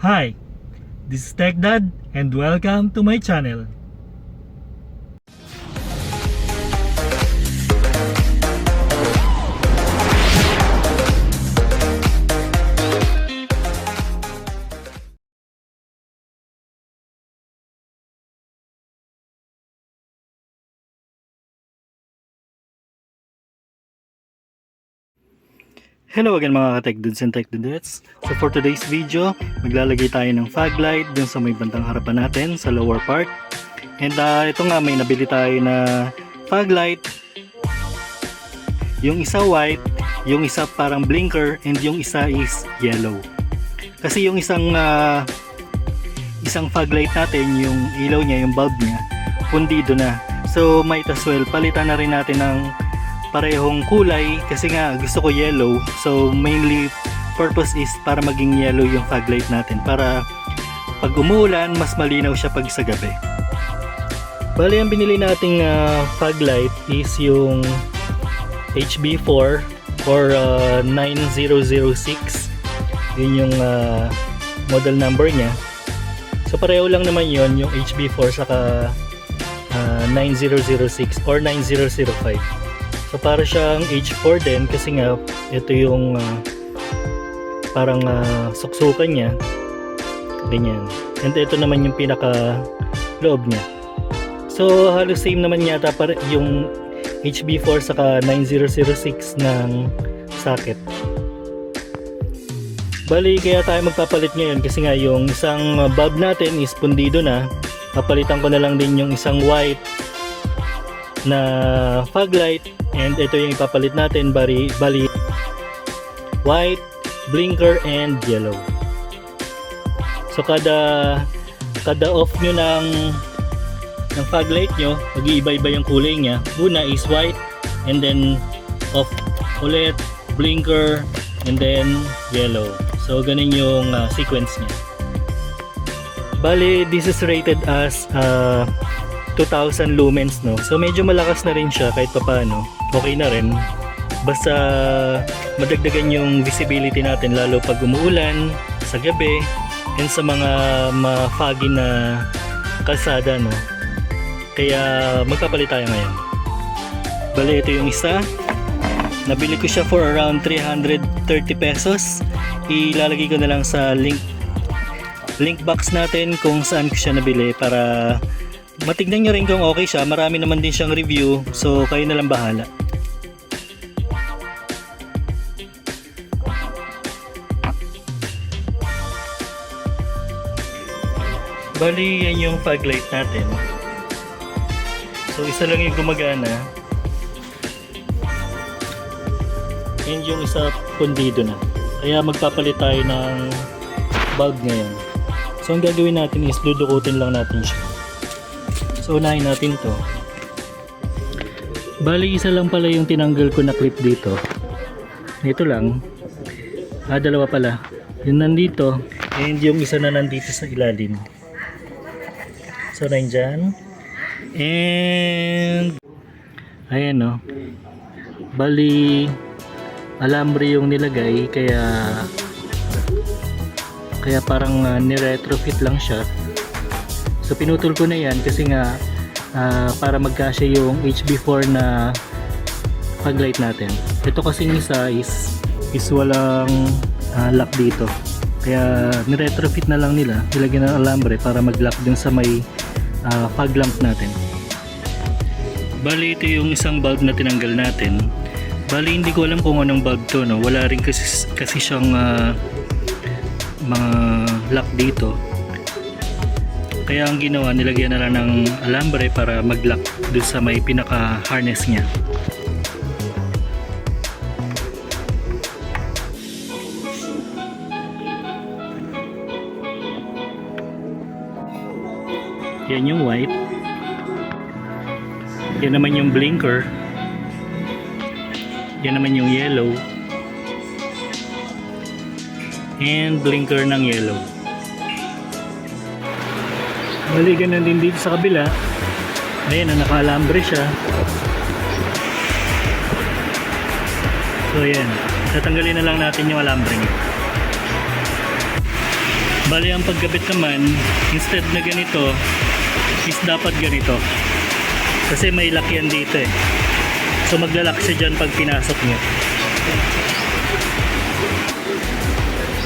Hi, this is Tech Dad and welcome to my channel. Hello again mga ka-Tech Dudes and Tech Dudettes. So for today's video, maglalagay tayo ng fog light dun sa may bandang harapan natin sa lower part. And ito nga, may nabili tayo na fog light. Yung isa white, yung isa parang blinker, and yung isa is yellow. Kasi yung isang fog light natin, yung ilaw niya, yung bulb niya, pundido na. So might as well palitan na rin natin ng parehong kulay kasi nga gusto ko yellow, so mainly purpose is para maging yellow yung fog light natin para pag umuulan mas malinaw siya pag sa gabi. Bali ang binili nating fog light is yung HB4 or 9006, yun yung model number niya. So pareho lang naman yun, yung HB4 saka 9006 or 9005. So para siyang H4 din kasi nga ito yung parang suksukan niya, ganyan. And ito naman yung pinaka loob niya. So halos same naman yata para yung HB4 saka 9006 ng socket. Bali kaya tayo magpapalit ngayon kasi nga yung isang bulb natin is pundido na. Papalitan ko na lang din yung isang white na fog light, and ito yung ipapalit natin, bali white, blinker, and yellow. So kada off nyo ng fog light nyo, mag-iiba-iba yung kulay nya. Una is white, and then off ulit, blinker, and then yellow. So ganun yung sequence nya. Bali this is rated as 2000 lumens, no? So medyo malakas na rin siya kahit papaano. Okay na rin. Basta madagdagan yung visibility natin lalo pag umuulan, sa gabi, and sa mga ma-foggy na kalsada, no? Kaya magpapalit tayo ngayon. Bali ito yung isa. Nabili ko siya for around 330 pesos. Ilalagay ko na lang sa link box natin kung saan ko siya nabili para matignan nyo rin kung okay siya. Marami naman din siyang review, so kayo na lang bahala. Bali yan yung fog light natin. So isa lang yung gumagana, and yung isa pundido na. Kaya magpapalit tayo ng bulb ngayon. So ang gagawin natin is dudukutin lang natin siya. So unahin natin to. Bali isa lang pala yung tinanggal ko na clip dito. Ito lang. Dalawa pala. Yung nandito and yung isa na nandito sa ilalim. So nandyan. And ayan, no. Bali alambre yung nilagay kaya parang ni-retrofit lang siya. So pinutol ko na yan kasi nga para magkasya yung HB4 na fog light natin. Ito kasing isa is walang lock dito. Kaya ni-retrofit na lang nila. Nilagyan ng alambre para mag-lock din sa may fog lamp natin. Bali ito yung isang bulb na tinanggal natin. Bali hindi ko alam kung anong bulb to, no? Wala rin kasi siyang mga lock dito. Kaya ang ginawa, nilagyan na lang ng alambre para mag-lock doon sa may pinaka harness niya. Yan yung white. Yan naman yung blinker. Yan naman yung yellow. And blinker ng yellow. Bali ganun din dito sa kabila. Ayan, naka-alambre siya. So ayan, tatanggalin na lang natin yung alambre niya. Bali ang pagkabit naman, instead na ganito, is dapat ganito. Kasi may lock yan dito eh. So maglalak siya dyan pag pinasok nyo.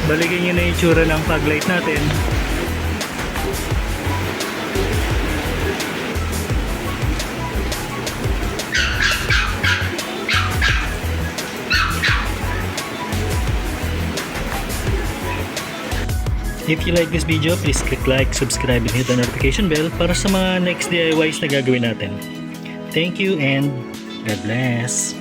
Balikin nyo na yung tsura ng fog light natin. If you like this video, please click like, subscribe, and hit the notification bell para sa mga next DIYs na gagawin natin. Thank you and God bless!